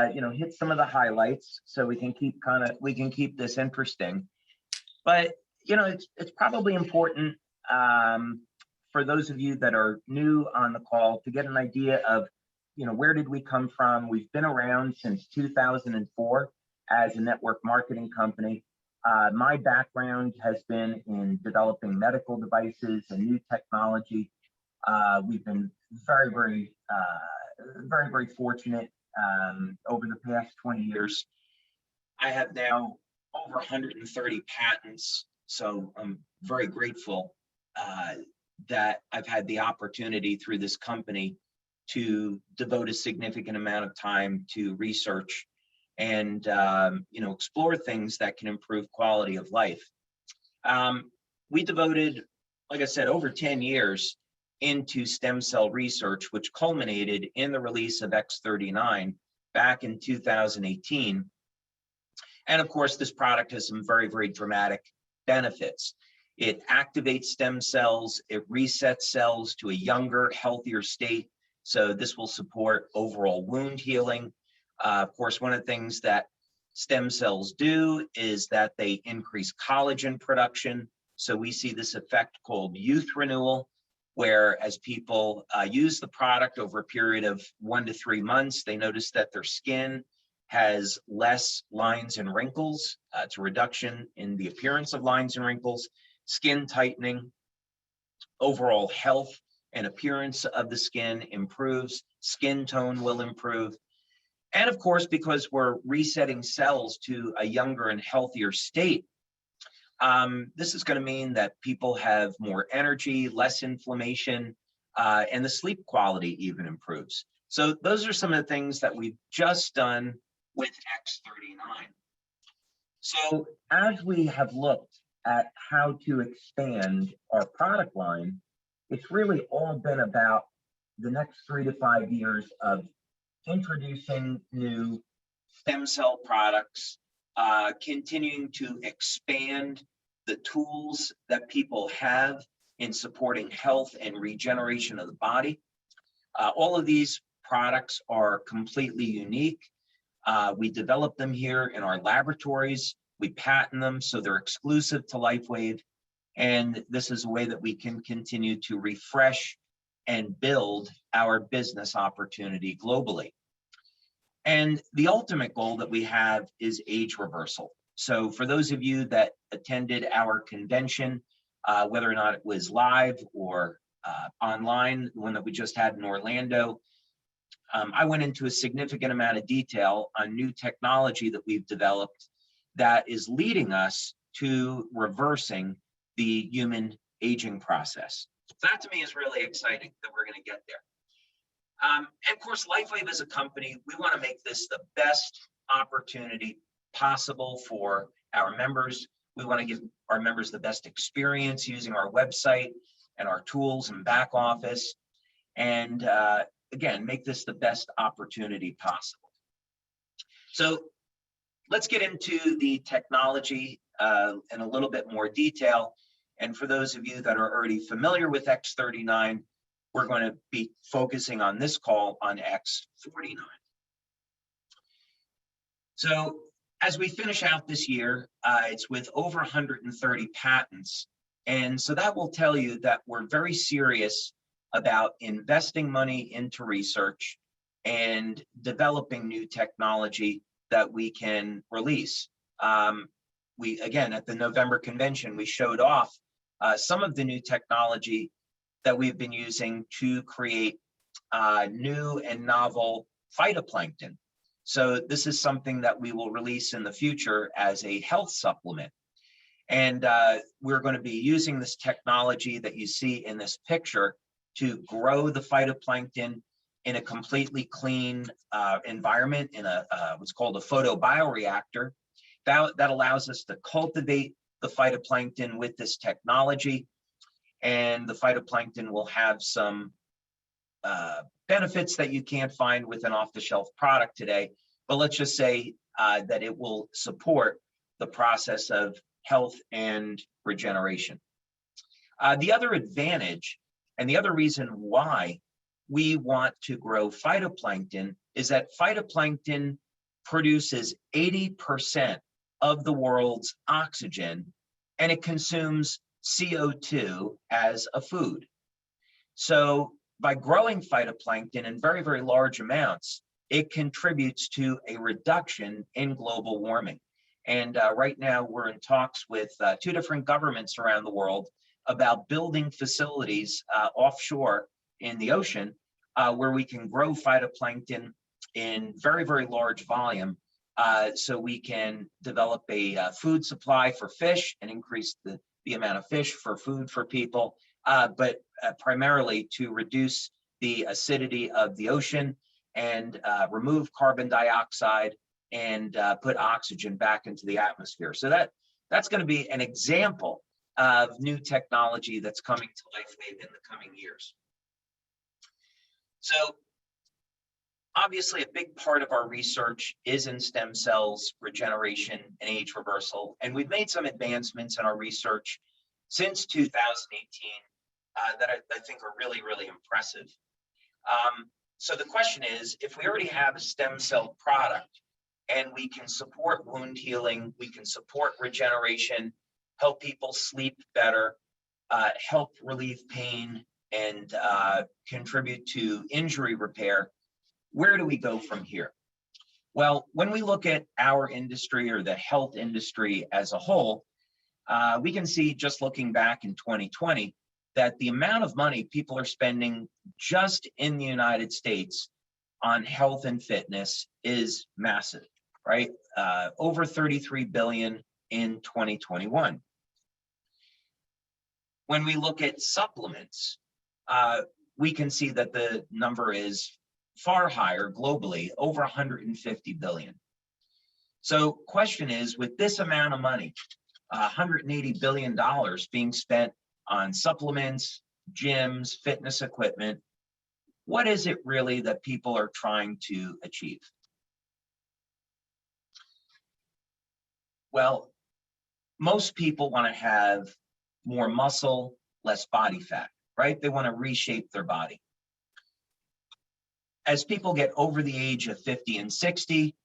hit some of the highlights so we can keep this interesting. But it's probably important for those of you that are new on the call to get an idea of where did we come from. We've been around since 2004 as a network marketing company. My background has been in developing medical devices and new technology. We've been very, very, very fortunate over the past 20 years. I have now over 130 patents, so I'm very grateful that I've had the opportunity through this company to devote a significant amount of time to research and explore things that can improve quality of life. We devoted, like I said, over 10 years into stem cell research, which culminated in the release of X39 back in 2018. And of course, this product has some very, very dramatic benefits. It activates stem cells, it resets cells to a younger, healthier state. So this will support overall wound healing. Of course, one of the things that stem cells do is that they increase collagen production. So we see this effect called youth renewal, where as people use the product over a period of 1 to 3 months, they notice that their skin has less lines and wrinkles. It's a reduction in the appearance of lines and wrinkles, skin tightening, overall health and appearance of the skin improves, skin tone will improve. And of course, because we're resetting cells to a younger and healthier state, this is going to mean that people have more energy, less inflammation, and the sleep quality even improves. So those are some of the things that we've just done with X39. So as we have looked at how to expand our product line, it's really all been about the next 3 to 5 years of introducing new stem cell products, continuing to expand the tools that people have in supporting health and regeneration of the body. All of these products are completely unique. We develop them here in our laboratories. We patent them, so they're exclusive to LifeWave. And this is a way that we can continue to refresh and build our business opportunity globally. And the ultimate goal that we have is age reversal. So for those of you that attended our convention, whether or not it was live or online, the one that we just had in Orlando, I went into a significant amount of detail on new technology that we've developed that is leading us to reversing the human aging process. So that to me is really exciting that we're going to get there. And of course, LifeWave as a company, we want to make this the best opportunity possible for our members. We want to give our members the best experience using our website and our tools and back office. And again, make this the best opportunity possible. So let's get into the technology in a little bit more detail. And for those of you that are already familiar with X39, we're going to be focusing on this call on X49. So as we finish out this year, it's with over 130 patents. And so that will tell you that we're very serious about investing money into research and developing new technology that we can release. Again, at the November convention, we showed off some of the new technology that we've been using to create new and novel phytoplankton. So this is something that we will release in the future as a health supplement. And we're going to be using this technology that you see in this picture to grow the phytoplankton in a completely clean environment in a what's called a photobioreactor. That allows us to cultivate the phytoplankton with this technology. And the phytoplankton will have some benefits that you can't find with an off-the-shelf product today. But let's just say that it will support the process of health and regeneration. The other advantage and the other reason why we want to grow phytoplankton is that phytoplankton produces 80% of the world's oxygen, and it consumes CO2 as a food. So by growing phytoplankton in very, very large amounts, it contributes to a reduction in global warming. And right now we're in talks with 2 different governments around the world about building facilities offshore in the ocean where we can grow phytoplankton in very, very large volume, so we can develop a food supply for fish and increase the amount of fish for food for people, but primarily to reduce the acidity of the ocean and remove carbon dioxide and put oxygen back into the atmosphere. So that's going to be an example of new technology that's coming to LifeWave in the coming years. So obviously a big part of our research is in stem cells, regeneration, and age reversal. And we've made some advancements in our research since 2018 that I think are really, really impressive. So the question is, if we already have a stem cell product and we can support wound healing, we can support regeneration, help people sleep better, help relieve pain, and contribute to injury repair, where do we go from here? Well, when we look at our industry or the health industry as a whole, we can see, just looking back in 2020, that the amount of money people are spending just in the United States on health and fitness is massive, right? Over $33 billion in 2021. When we look at supplements, we can see that the number is far higher globally, over 150 billion. So question is, with this amount of money, $180 billion being spent on supplements, gyms, fitness equipment, what is it really that people are trying to achieve? Well, most people want to have more muscle, less body fat, right? They want to reshape their body. As people get over the age of 50 and 60,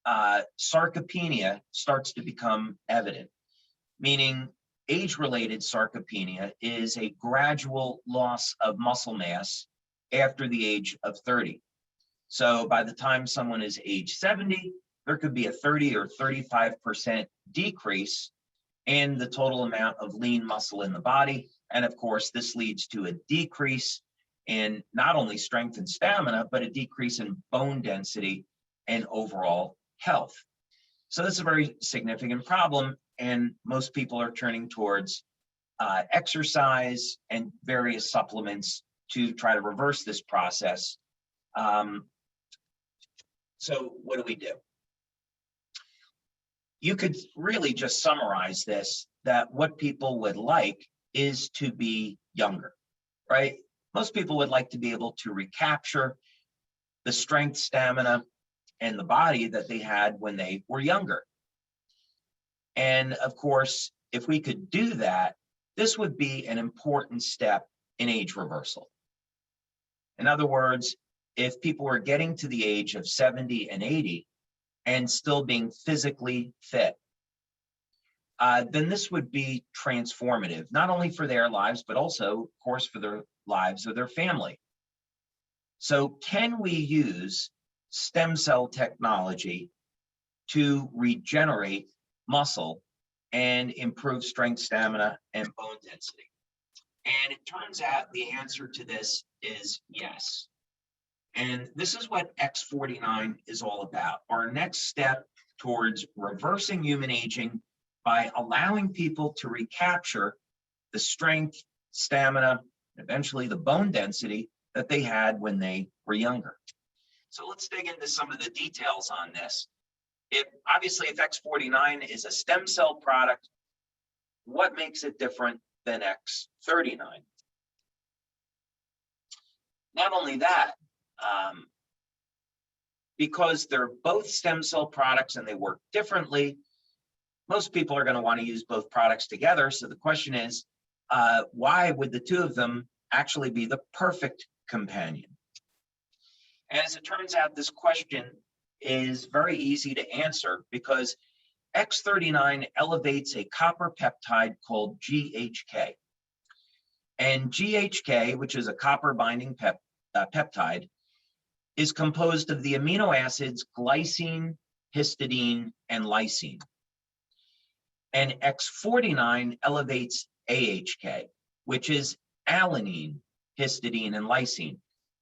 sarcopenia starts to become evident, meaning age-related sarcopenia is a gradual loss of muscle mass after the age of 30. So by the time someone is age 70, there could be a 30 or 35% decrease in the total amount of lean muscle in the body. And of course, this leads to a decrease in not only strength and stamina, but a decrease in bone density and overall health. So this is a very significant problem, and most people are turning towards exercise and various supplements to try to reverse this process. So what do we do? You could really just summarize this, that what people would like is to be younger, right? Most people would like to be able to recapture the strength, stamina, and the body that they had when they were younger. And of course, if we could do that, this would be an important step in age reversal. In other words, if people were getting to the age of 70 and 80 and still being physically fit, then this would be transformative, not only for their lives, but also, of course, for their lives of their family. So can we use stem cell technology to regenerate muscle and improve strength, stamina, and bone density? And it turns out the answer to this is yes. And this is what X49 is all about. Our next step towards reversing human aging by allowing people to recapture the strength, stamina, and eventually the bone density that they had when they were younger. So let's dig into some of the details on this. Obviously, if X49 is a stem cell product, what makes it different than X39? Not only that, because they're both stem cell products and they work differently, most people are going to want to use both products together. So the question is, why would the two of them actually be the perfect companion? And as it turns out, this question is very easy to answer because X39 elevates a copper peptide called GHK. And GHK, which is a copper binding peptide, is composed of the amino acids glycine, histidine, and lysine. And X49 elevates AHK, which is alanine, histidine, and lysine.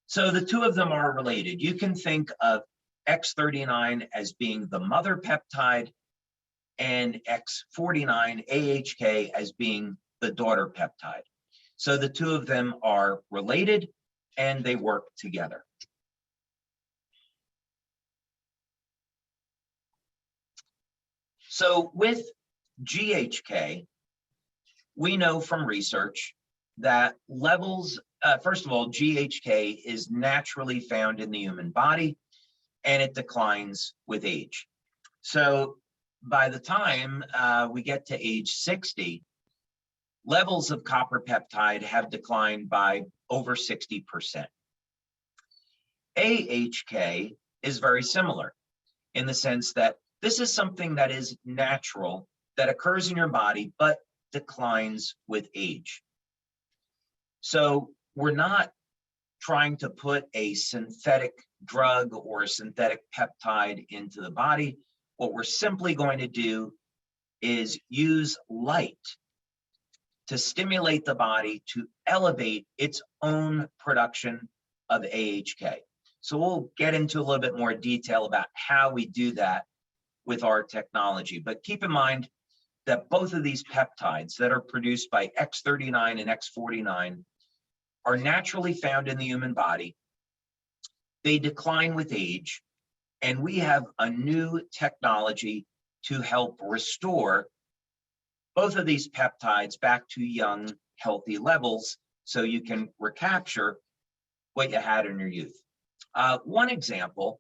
So the two of them are related. You can think of X39 as being the mother peptide and X49 AHK as being the daughter peptide. So the two of them are related and they work together. So with GHK, we know from research that levels, first of all, GHK is naturally found in the human body and it declines with age. So by the time we get to age 60, levels of copper peptide have declined by over 60%. AHK is very similar in the sense that this is something that is natural, that occurs in your body, but declines with age. So we're not trying to put a synthetic drug or a synthetic peptide into the body. What we're simply going to do is use light to stimulate the body to elevate its own production of AHK. So we'll get into a little bit more detail about how we do that with our technology. But keep in mind that both of these peptides that are produced by X39 and X49 are naturally found in the human body. They decline with age, and we have a new technology to help restore both of these peptides back to young, healthy levels so you can recapture what you had in your youth. One example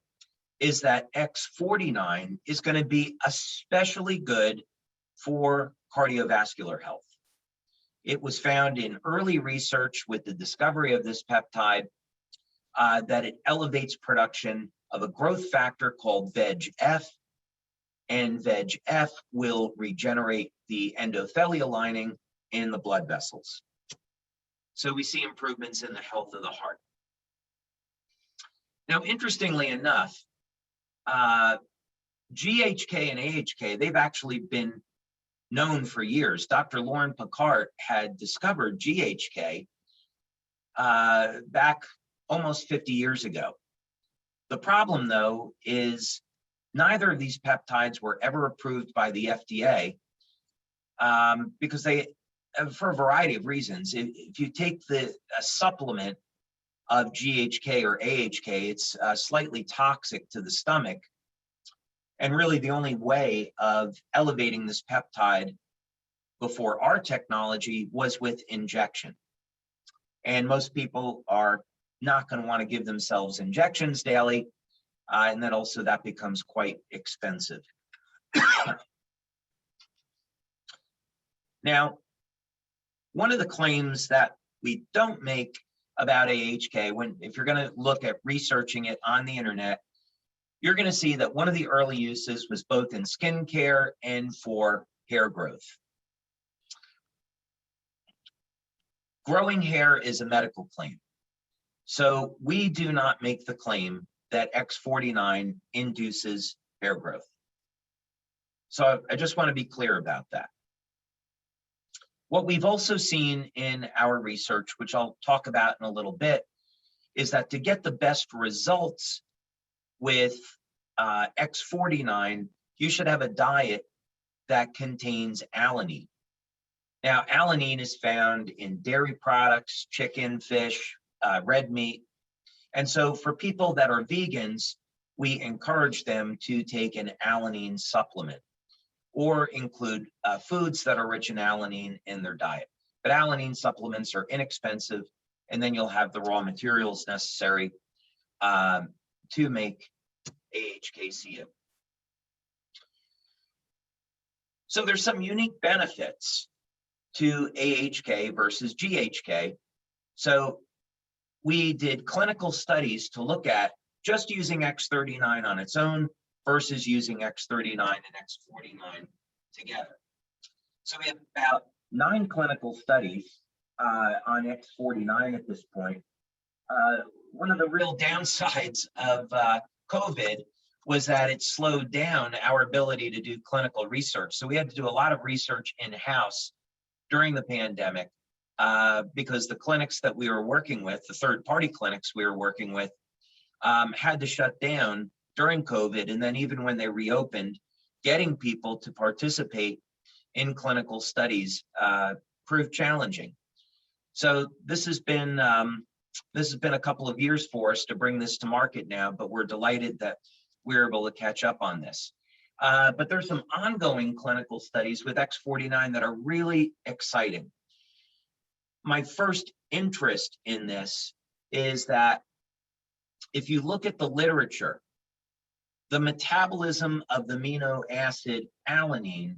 is that X49 is going to be especially good for cardiovascular health. It was found in early research with the discovery of this peptide that it elevates production of a growth factor called VEGF, and VEGF will regenerate the endothelial lining in the blood vessels. So we see improvements in the health of the heart. Now, interestingly enough, GHK and AHK, they've actually been known for years. Dr. Lauren Picard had discovered GHK back almost 50 years ago. The problem, though, is neither of these peptides were ever approved by the FDA because they, for a variety of reasons, if you take a supplement of GHK or AHK, it's slightly toxic to the stomach. And really the only way of elevating this peptide before our technology was with injection. And most people are not going to want to give themselves injections daily. And then also that becomes quite expensive. Now, one of the claims that we don't make about AHK, if you're going to look at researching it on the internet, you're going to see that one of the early uses was both in skincare and for hair growth. Growing hair is a medical claim. So we do not make the claim that X49 induces hair growth. So I just want to be clear about that. What we've also seen in our research, which I'll talk about in a little bit, is that to get the best results with X49, you should have a diet that contains alanine. Now, alanine is found in dairy products, chicken, fish, red meat. And so for people that are vegans, we encourage them to take an alanine supplement or include foods that are rich in alanine in their diet. But alanine supplements are inexpensive, and then you'll have the raw materials necessary to make AHKCU. So there's some unique benefits to AHK versus GHK. So we did clinical studies to look at just using X39 on its own versus using X39 and X49 together. So we have about 9 clinical studies on X49 at this point. One of the real downsides of COVID was that it slowed down our ability to do clinical research. So we had to do a lot of research in-house during the pandemic because the clinics that we were working with, the third-party clinics we were working with, had to shut down during COVID. And then even when they reopened, getting people to participate in clinical studies proved challenging. So this has been a couple of years for us to bring this to market now, but we're delighted that we're able to catch up on this. But there's some ongoing clinical studies with X49 that are really exciting. My first interest in this is that if you look at the literature, the metabolism of the amino acid alanine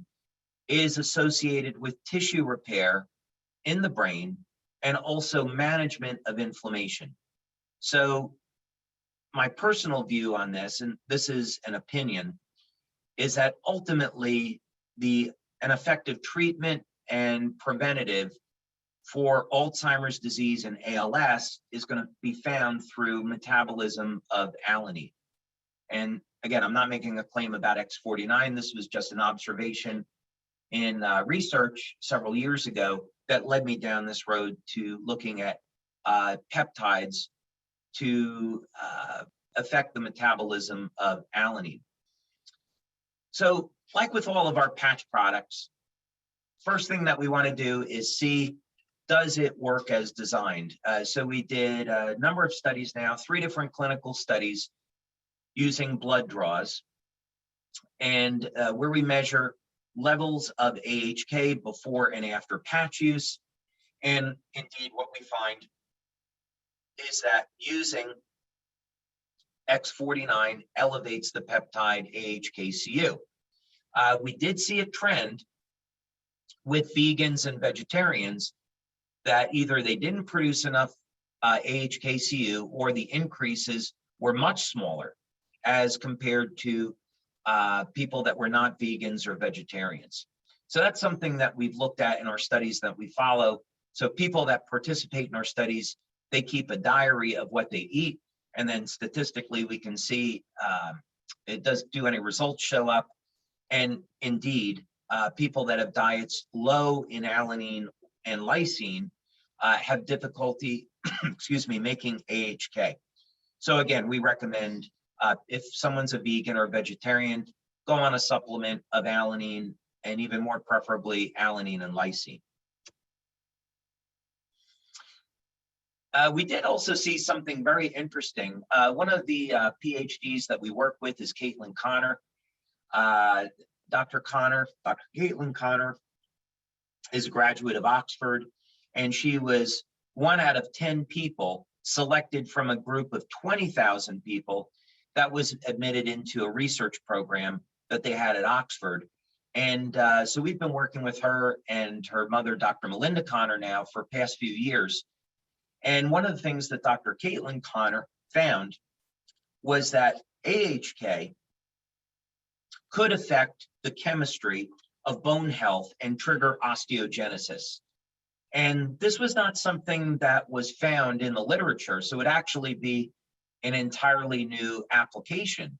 is associated with tissue repair in the brain and also management of inflammation. So my personal view on this, and this is an opinion, is that ultimately an effective treatment and preventative for Alzheimer's disease and ALS is going to be found through metabolism of alanine. And again, I'm not making a claim about X49. This was just an observation in research several years ago that led me down this road to looking at peptides to affect the metabolism of alanine. So like with all of our patch products, first thing that we want to do is see, does it work as designed? So we did a number of studies now, 3 different clinical studies using blood draws, and where we measure levels of AHK before and after patch use. And indeed, what we find is that using X49 elevates the peptide AHK-CU. We did see a trend with vegans and vegetarians that either they didn't produce enough AHK-CU or the increases were much smaller as compared to people that were not vegans or vegetarians. So that's something that we've looked at in our studies that we follow. So people that participate in our studies, they keep a diary of what they eat, and then statistically we can see it does do any results show up. And indeed, people that have diets low in alanine and lysine have difficulty, excuse me, making AHK. So again, we recommend if someone's a vegan or vegetarian, go on a supplement of alanine, and even more preferably alanine and lysine. We did also see something very interesting. One of the PhDs that we work with is Caitlin Connor. Dr. Caitlin Connor is a graduate of Oxford, and she was 1 out of 10 people selected from a group of 20,000 people that was admitted into a research program that they had at Oxford. And so we've been working with her and her mother, Dr. Melinda Connor, now for the past few years. And one of the things that Dr. Caitlin Connor found was that AHK could affect the chemistry of bone health and trigger osteogenesis. And this was not something that was found in the literature, so it would actually be an entirely new application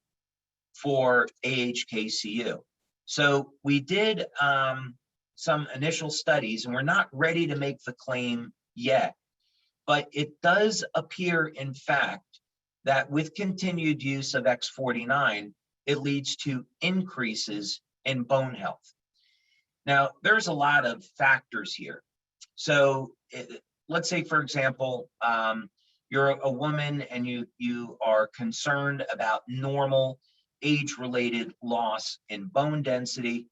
for AHK-CU. So we did some initial studies, and we're not ready to make the claim yet, but it does appear, in fact, that with continued use of X49, it leads to increases in bone health. Now, there's a lot of factors here. So let's say, for example, you're a woman and you are concerned about normal age-related loss in bone density.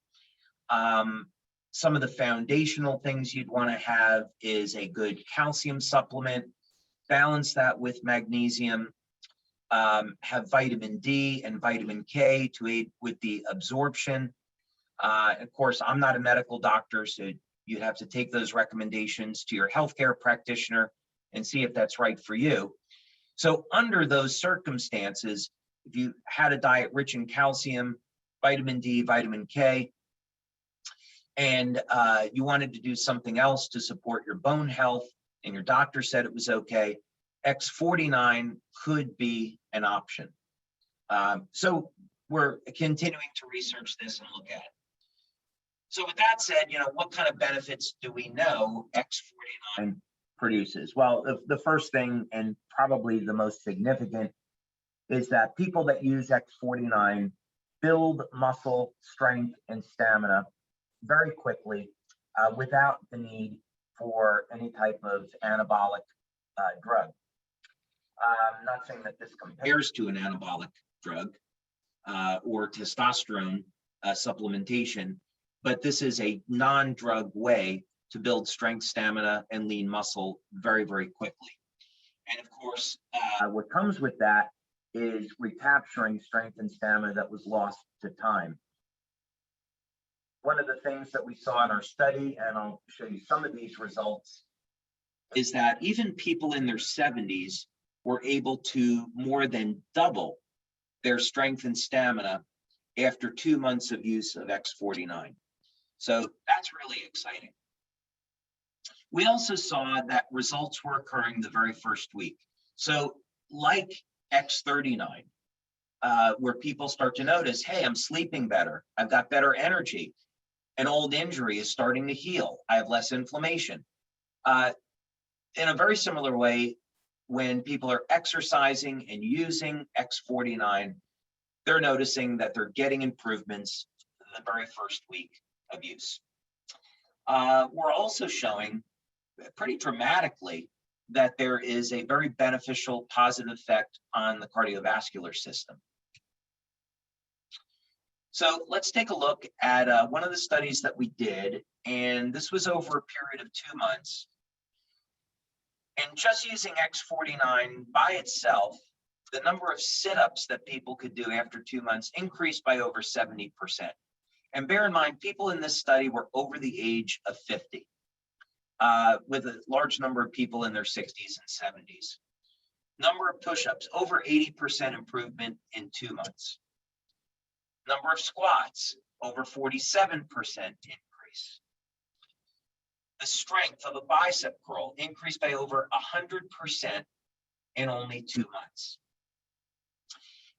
Some of the foundational things you'd want to have is a good calcium supplement, balance that with magnesium, have vitamin D and vitamin K to aid with the absorption. Of course, I'm not a medical doctor, so you'd have to take those recommendations to your healthcare practitioner and see if that's right for you. So under those circumstances, if you had a diet rich in calcium, vitamin D, vitamin K, and you wanted to do something else to support your bone health, and your doctor said it was okay, X49 could be an option. So we're continuing to research this and look at it. So with that said, what kind of benefits do we know X49 produces? Well, the first thing, and probably the most significant, is that people that use X49 build muscle strength and stamina very quickly without the need for any type of anabolic drug. I'm not saying that this compares to an anabolic drug or testosterone supplementation, but this is a non-drug way to build strength, stamina, and lean muscle very, very quickly. And of course, what comes with that is recapturing strength and stamina that was lost to time. One of the things that we saw in our study, and I'll show you some of these results, is that even people in their 70s were able to more than double their strength and stamina after 2 months of use of X49. So that's really exciting. We also saw that results were occurring the very first week. So like X39, where people start to notice, hey, I'm sleeping better, I've got better energy, an old injury is starting to heal, I have less inflammation. In a very similar way, when people are exercising and using X49, they're noticing that they're getting improvements in the very first week of use. We're also showing pretty dramatically that there is a very beneficial positive effect on the cardiovascular system. So let's take a look at one of the studies that we did, and this was over a period of 2 months. And just using X49 by itself, the number of sit-ups that people could do after 2 months increased by over 70%. And bear in mind, people in this study were over the age of 50, with a large number of people in their 60s and 70s. Number of push-ups, over 80% improvement in 2 months. Number of squats, over 47% increase. The strength of a bicep curl increased by over 100% in only 2 months.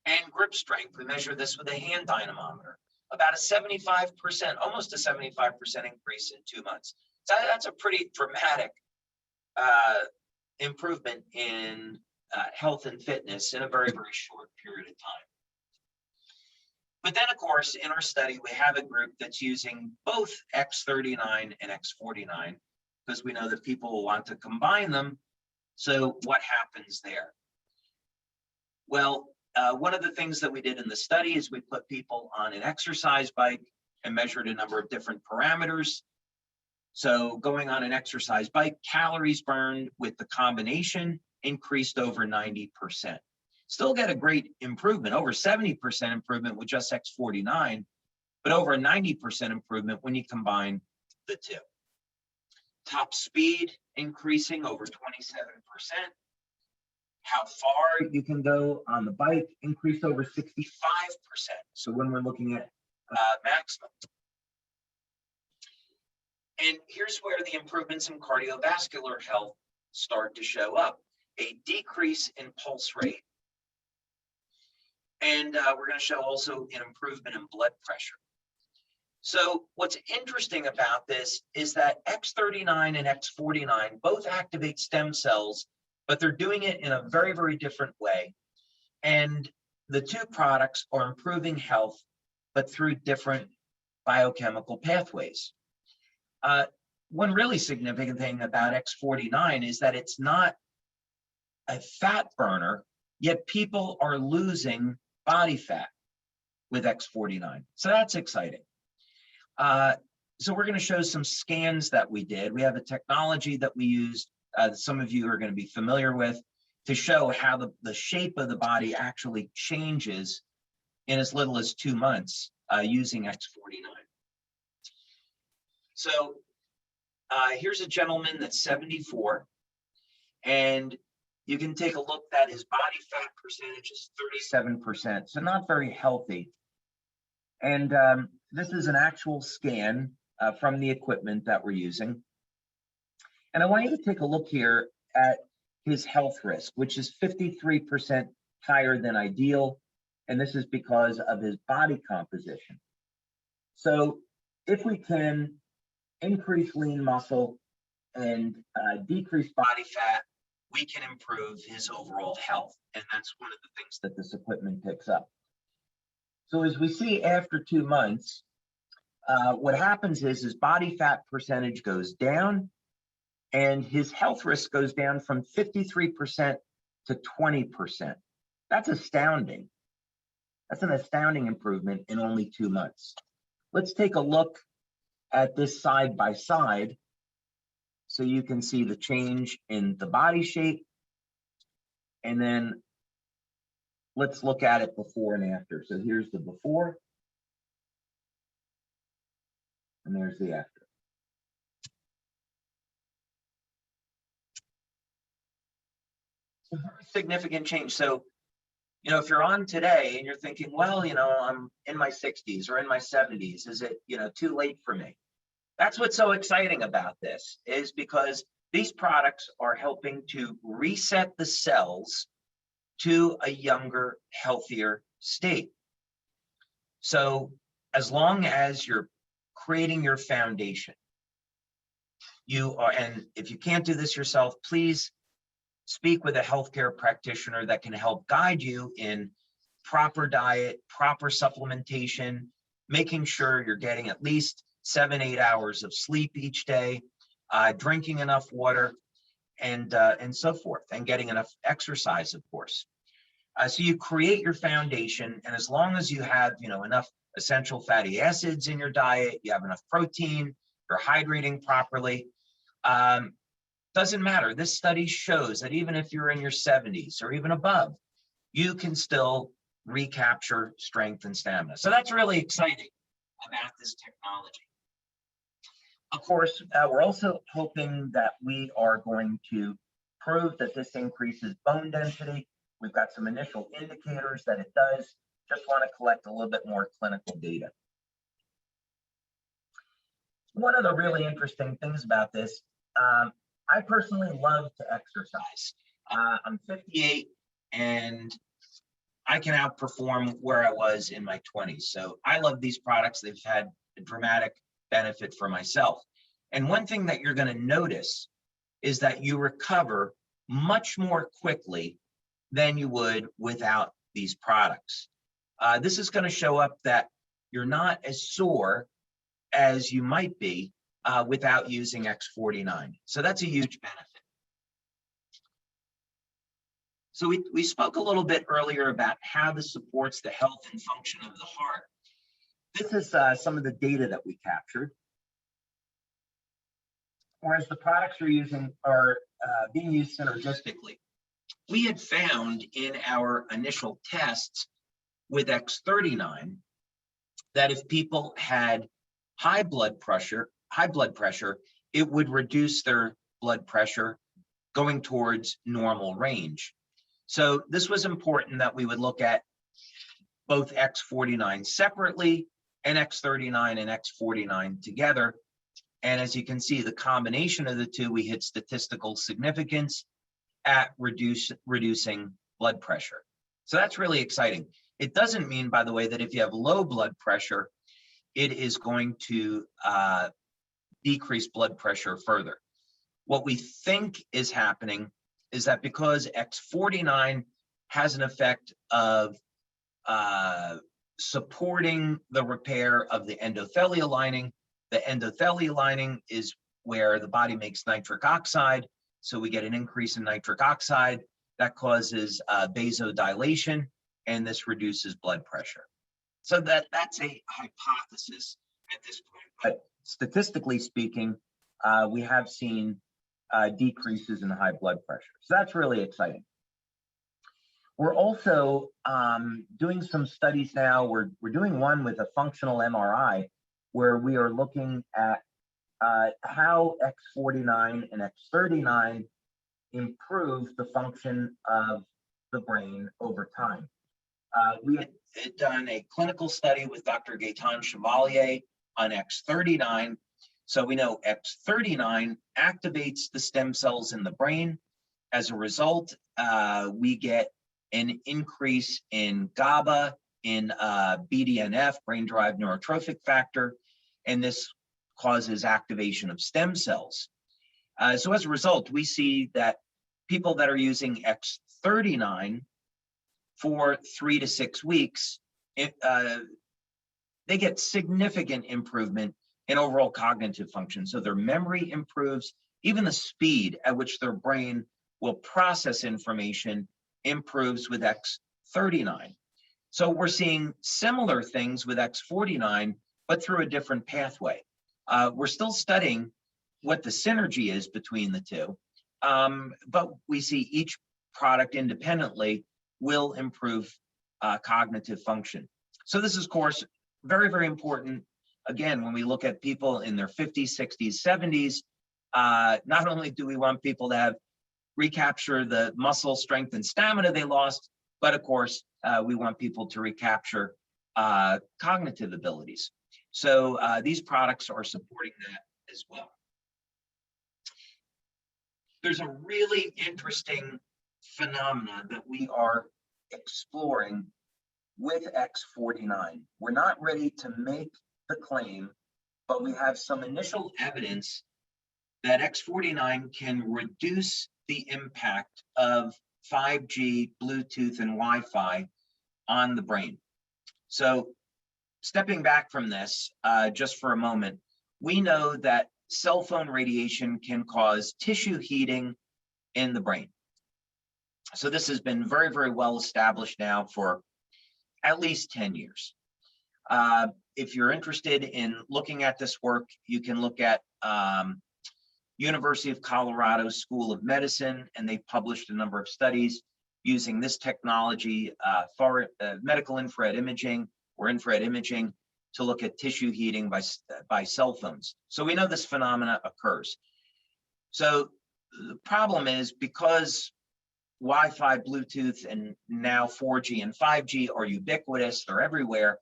And grip strength, we measure this with a hand dynamometer, about a 75%, almost a 75% increase in 2 months. So that's a pretty dramatic improvement in health and fitness in a very, very short period of time. But then, of course, in our study, we have a group that's using both X39 and X49 because we know that people will want to combine them. So what happens there? Well, one of the things that we did in the study is we put people on an exercise bike and measured a number of different parameters. So going on an exercise bike, calories burned with the combination increased over 90%. Still get a great improvement, over 70% improvement with just X49, but over a 90% improvement when you combine the two. Top speed increasing over 27%. How far you can go on the bike increased over 65%. So when we're looking at maximum. And here's where the improvements in cardiovascular health start to show up. A decrease in pulse rate. And we're going to show also an improvement in blood pressure. So what's interesting about this is that X39 and X49 both activate stem cells, but they're doing it in a very, very different way. And the two products are improving health, but through different biochemical pathways. One really significant thing about X49 is that it's not a fat burner, yet people are losing body fat with X49. So that's exciting. So we're going to show some scans that we did. We have a technology that we used, some of you are going to be familiar with, to show how the shape of the body actually changes in as little as 2 months using X49. So here's a gentleman that's 74, and you can take a look that his body fat percentage is 37%, so not very healthy. And this is an actual scan from the equipment that we're using. And I want you to take a look here at his health risk, which is 53% higher than ideal. And this is because of his body composition. So if we can increase lean muscle and decrease body fat, we can improve his overall health. And that's one of the things that this equipment picks up. So as we see after 2 months, what happens is his body fat percentage goes down and his health risk goes down from 53% to 20%. That's astounding. That's an astounding improvement in only 2 months. Let's take a look at this side by side so you can see the change in the body shape. And then let's look at it before and after. So here's the before, and there's the after. Significant change. So, you know, if you're on today and you're thinking, well, you know, I'm in my 60s or in my 70s, is it, you know, too late for me? That's what's so exciting about this, is because these products are helping to reset the cells to a younger, healthier state. So as long as you're creating your foundation, you are, and if you can't do this yourself, please speak with a healthcare practitioner that can help guide you in proper diet, proper supplementation, making sure you're getting at least 7-8 hours of sleep each day, drinking enough water, and so forth, and getting enough exercise, of course. So you create your foundation, and as long as you have, you know, enough essential fatty acids in your diet, you have enough protein, you're hydrating properly, doesn't matter. This study shows that even if you're in your 70s or even above, you can still recapture strength and stamina. So that's really exciting about this technology. Of course, we're also hoping that we are going to prove that this increases bone density. We've got some initial indicators that it does. Just want to collect a little bit more clinical data. One of the really interesting things about this, I personally love to exercise. I'm 58 and I can outperform where I was in my 20s. So I love these products. They've had a dramatic benefit for myself. And one thing that you're going to notice is that you recover much more quickly than you would without these products. This is going to show up that you're not as sore as you might be without using X49. So that's a huge benefit. So we spoke a little bit earlier about how this supports the health and function of the heart. This is some of the data that we captured. Whereas the products we're using are being used synergistically. We had found in our initial tests with X39 that if people had high blood pressure, it would reduce their blood pressure going towards normal range. So this was important that we would look at both X49 separately and X39 and X49 together. And as you can see, the combination of the two, we hit statistical significance at reducing blood pressure. So that's really exciting. It doesn't mean, by the way, that if you have low blood pressure, it is going to decrease blood pressure further. What we think is happening is that because X49 has an effect of supporting the repair of the endothelial lining, the endothelial lining is where the body makes nitric oxide. So we get an increase in nitric oxide that causes vasodilation, and this reduces blood pressure. So that's a hypothesis at this point. But statistically speaking, we have seen decreases in high blood pressure. So that's really exciting. We're also doing some studies now. We're doing one with a functional MRI where we are looking at how X49 and X39 improve the function of the brain over time. We had done a clinical study with Dr. Gaetan Chevalier on X39. So we know X39 activates the stem cells in the brain. As a result, we get an increase in GABA, in BDNF, brain-derived neurotrophic factor, and this causes activation of stem cells. So as a result, we see that people that are using X39 for 3 to 6 weeks, they get significant improvement in overall cognitive function. So their memory improves, even the speed at which their brain will process information improves with X39. So we're seeing similar things with X49, but through a different pathway. We're still studying what the synergy is between the two, but we see each product independently will improve cognitive function. So this is, of course, very, very important. Again, when we look at people in their 50s, 60s, 70s, not only do we want people to recapture the muscle strength and stamina they lost, but of course, we want people to recapture cognitive abilities. So these products are supporting that as well. There's a really interesting phenomena that we are exploring with X49. We're not ready to make the claim, but we have some initial evidence that X49 can reduce the impact of 5G, Bluetooth, and Wi-Fi on the brain. So stepping back from this just for a moment, we know that cell phone radiation can cause tissue heating in the brain. So this has been very, very well established now for at least 10 years. If you're interested in looking at this work, you can look at University of Colorado School of Medicine, and they've published a number of studies using this technology, medical infrared imaging or infrared imaging, to look at tissue heating by cell phones. So we know this phenomena occurs. So the problem is, because Wi-Fi, Bluetooth, and now 4G and 5G are ubiquitous, they're everywhere,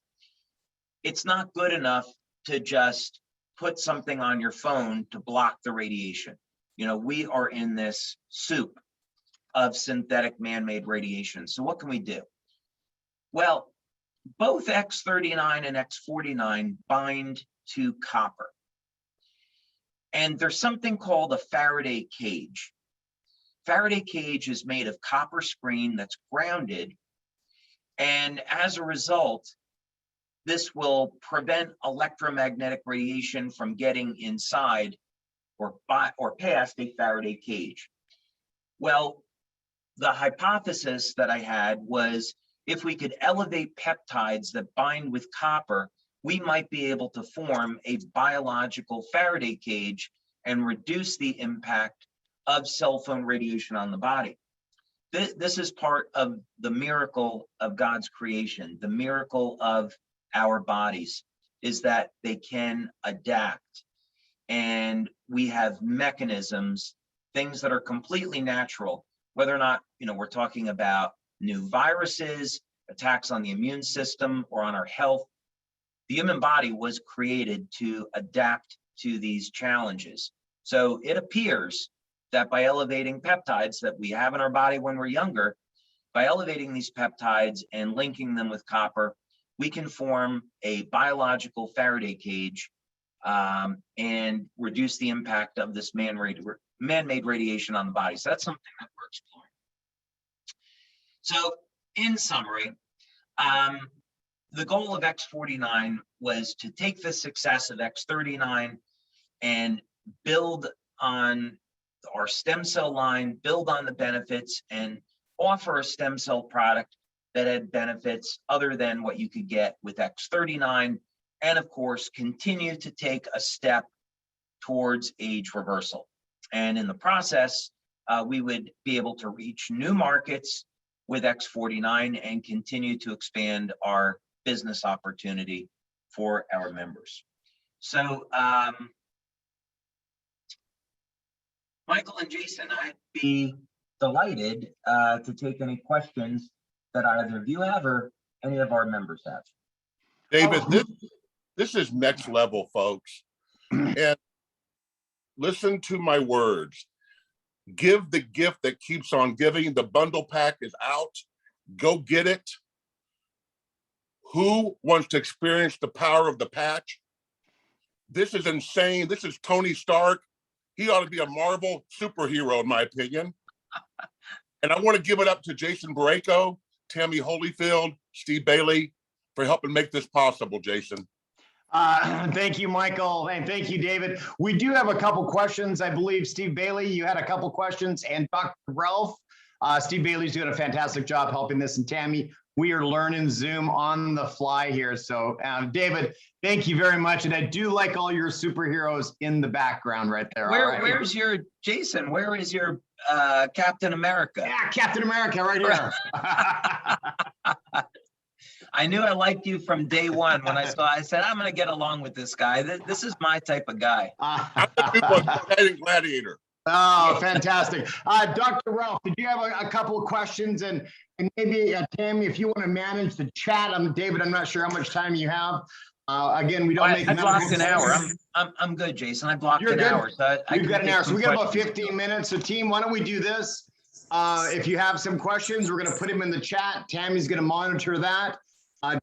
it's not good enough to just put something on your phone to block the radiation. You know, we are in this soup of synthetic man-made radiation. So what can we do? Well, both X39 and X49 bind to copper. And there's something called a Faraday cage. Faraday cage is made of copper screen that's grounded, and as a result, this will prevent electromagnetic radiation from getting inside or past a Faraday cage. Well, the hypothesis that I had was, if we could elevate peptides that bind with copper, we might be able to form a biological Faraday cage and reduce the impact of cell phone radiation on the body. This is part of the miracle of God's creation. The miracle of our bodies is that they can adapt, and we have mechanisms, things that are completely natural, whether or not, you know, we're talking about new viruses, attacks on the immune system, or on our health. The human body was created to adapt to these challenges. So it appears that by elevating peptides that we have in our body when we're younger, by elevating these peptides and linking them with copper, we can form a biological Faraday cage and reduce the impact of this man-made radiation on the body. So that's something that we're exploring. So in summary, the goal of X49 was to take the success of X39 and build on our stem cell line, build on the benefits, and offer a stem cell product that had benefits other than what you could get with X39, and of course, continue to take a step towards age reversal. And in the process, we would be able to reach new markets with X49 and continue to expand our business opportunity for our members. So Michael and Jason, I'd be delighted to take any questions that either of you have or any of our members have. David, this is next level, folks. And listen to my words. Give the gift that keeps on giving. The bundle pack is out. Go get it. Who wants to experience the power of the patch? This is insane. This is Tony Stark. He ought to be a Marvel superhero, in my opinion. And I want to give it up to Jason Borrego, Tammy Holyfield, Steve Bailey for helping make this possible, Jason. Thank you, Michael, and thank you, David. We do have a couple questions. I believe, Steve Bailey, you had a couple questions, and Dr. Ralph. Steve Bailey's doing a fantastic job helping this, and Tammy, we are learning Zoom on the fly here. So, David, thank you very much, and I do like all your superheroes in the background right there. Where's your, Jason, where is your Captain America? Yeah, Captain America right here. I knew I liked you from day one when I said, I'm going to get along with this guy. This is my type of guy. I'm the gladiator. Oh, fantastic. Dr. Ralph, did you have a couple of questions? And maybe, Tammy, if you want to manage the chat, David, I'm not sure how much time you have. Again, we don't make. I blocked an hour. I'm good, Jason. I blocked an hour. So You've got an hour. So we got about 15 minutes. So team, why don't we do this? If you have some questions, we're going to put them in the chat. Tammy's going to monitor that.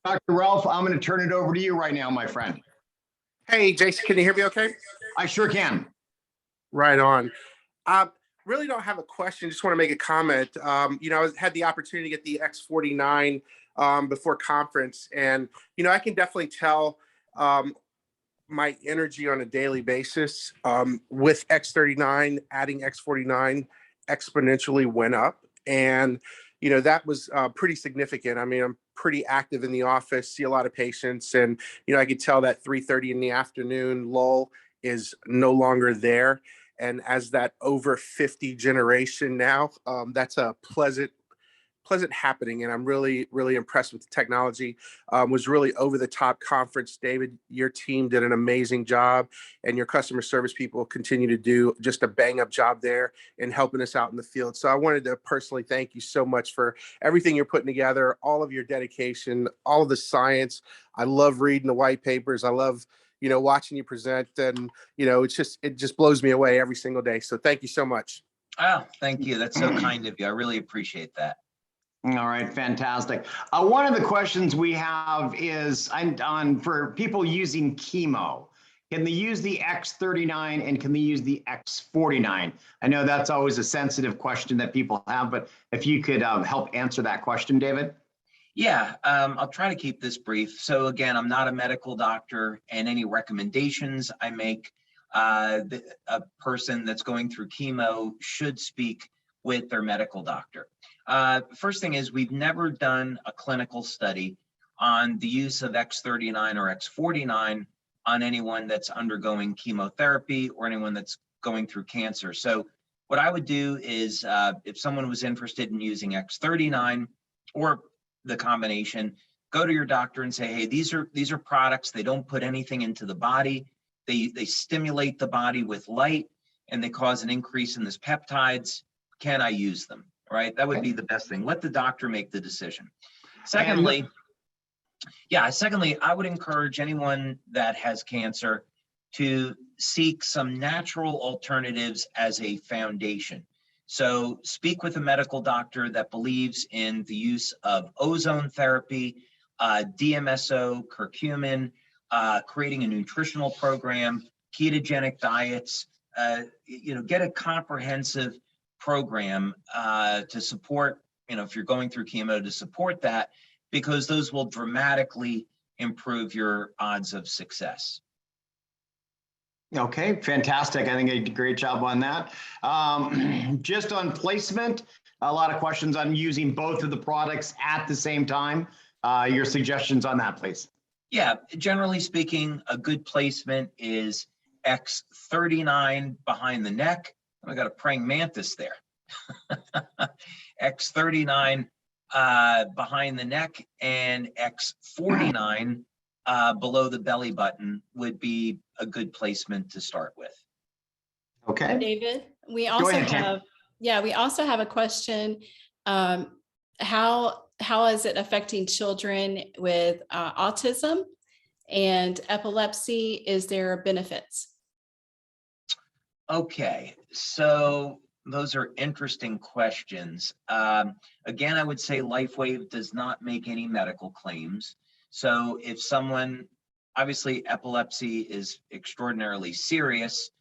Dr. Ralph, I'm going to turn it over to you right now, my friend. Hey, Jason, can you hear me okay? I sure can. Right on. Really don't have a question. Just want to make a comment. You know, I had the opportunity to get the X49 before conference, and, you know, I can definitely tell my energy on a daily basis with X39, adding X49 exponentially went up. And, you know, that was pretty significant. I mean, I'm pretty active in the office, see a lot of patients, and, you know, I could tell that 3:30 in the afternoon lull is no longer there. And as that over 50 generation now, that's a pleasant happening. And I'm really, really impressed with the technology. Was really over the top conference. David, your team did an amazing job, and your customer service people continue to do just a bang up job there in helping us out in the field. So I wanted to personally thank you so much for everything you're putting together, all of your dedication, all of the science. I love reading the white papers. I love, you know, watching you present, and, you know, it just blows me away every single day. So thank you so much. Oh, thank you. That's so kind of you. I really appreciate that. All right, fantastic. One of the questions we have is for people using chemo. Can they use the X39 and can they use the X49? I know that's always a sensitive question that people have, but if you could help answer that question, David. Yeah, I'll try to keep this brief. So again, I'm not a medical doctor, and any recommendations I make, a person that's going through chemo should speak with their medical doctor. First thing is, we've never done a clinical study on the use of X39 or X49 on anyone that's undergoing chemotherapy or anyone that's going through cancer. So what I would do is, if someone was interested in using X39 or the combination, go to your doctor and say, hey, these are products. They don't put anything into the body. They stimulate the body with light, and they cause an increase in this peptides. Can I use them? Right? That would be the best thing. Let the doctor make the decision. Secondly, I would encourage anyone that has cancer to seek some natural alternatives as a foundation. So speak with a medical doctor that believes in the use of ozone therapy, DMSO, curcumin, creating a nutritional program, ketogenic diets, get a comprehensive program to support, if you're going through chemo, to support that, because those will dramatically improve your odds of success. Okay, fantastic. I think I did a great job on that. Just on placement, a lot of questions on using both of the products at the same time. Your suggestions on that, please. Yeah, generally speaking, a good placement is X39 behind the neck. I got a praying mantis there. X39 behind the neck, and X49 below the belly button would be a good placement to start with. Okay. David, We also ahead, Tim. have, yeah, we also have a question. How is it affecting children with autism and epilepsy? Is there benefits? Okay, so those are interesting questions. Again, I would say LifeWave does not make any medical claims. So if someone, obviously epilepsy is extraordinarily serious.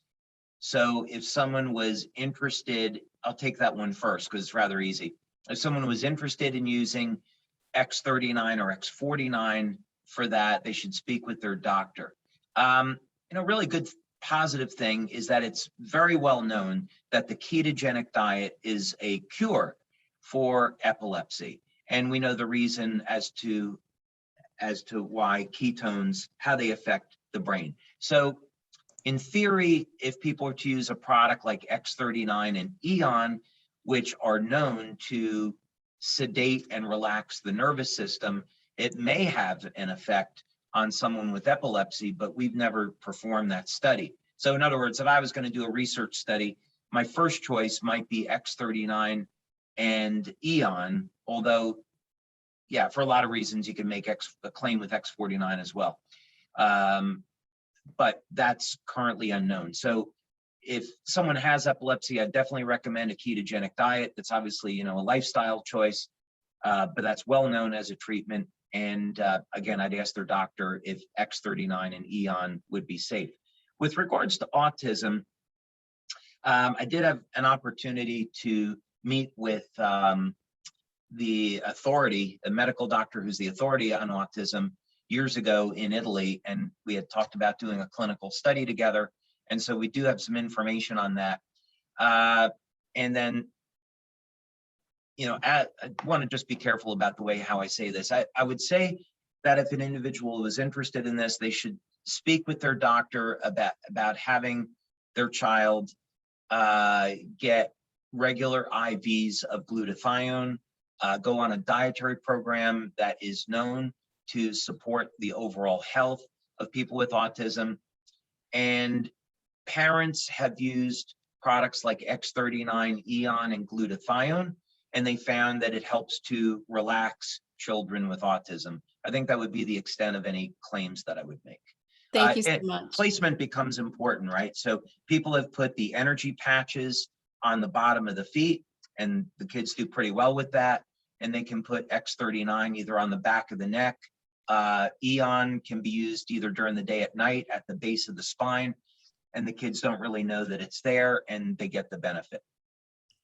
So if someone was interested, I'll take that one first because it's rather easy. If someone was interested in using X39 or X49 for that, they should speak with their doctor. Really good positive thing is that it's very well known that the ketogenic diet is a cure for epilepsy. And we know the reason as to why ketones, how they affect the brain. So in theory, if people are to use a product like X39 and Eon, which are known to sedate and relax the nervous system, it may have an effect on someone with epilepsy, but we've never performed that study. So in other words, if I was going to do a research study, my first choice might be X39 and Eon, although, yeah, for a lot of reasons, you can make a claim with X49 as well. But that's currently unknown. So if someone has epilepsy, I definitely recommend a ketogenic diet. That's obviously, a lifestyle choice, but that's well known as a treatment. And again, I'd ask their doctor if X39 and Eon would be safe. With regards to autism, I did have an opportunity to meet with the authority, a medical doctor who's the authority on autism years ago in Italy, and we had talked about doing a clinical study together. And so we do have some information on that. And then, I want to just be careful about the way how I say this. I would say that if an individual was interested in this, they should speak with their doctor about having their child get regular IVs of glutathione, go on a dietary program that is known to support the overall health of people with autism. And parents have used products like X39, Eon, and glutathione, and they found that it helps to relax children with autism. I think that would be the extent of any claims that I would make. Thank you so much. Placement becomes important, right? So people have put the energy patches on the bottom of the feet, and the kids do pretty well with that. And they can put X39 either on the back of the neck. Eon can be used either during the day at night at the base of the spine, and the kids don't really know that it's there and they get the benefit.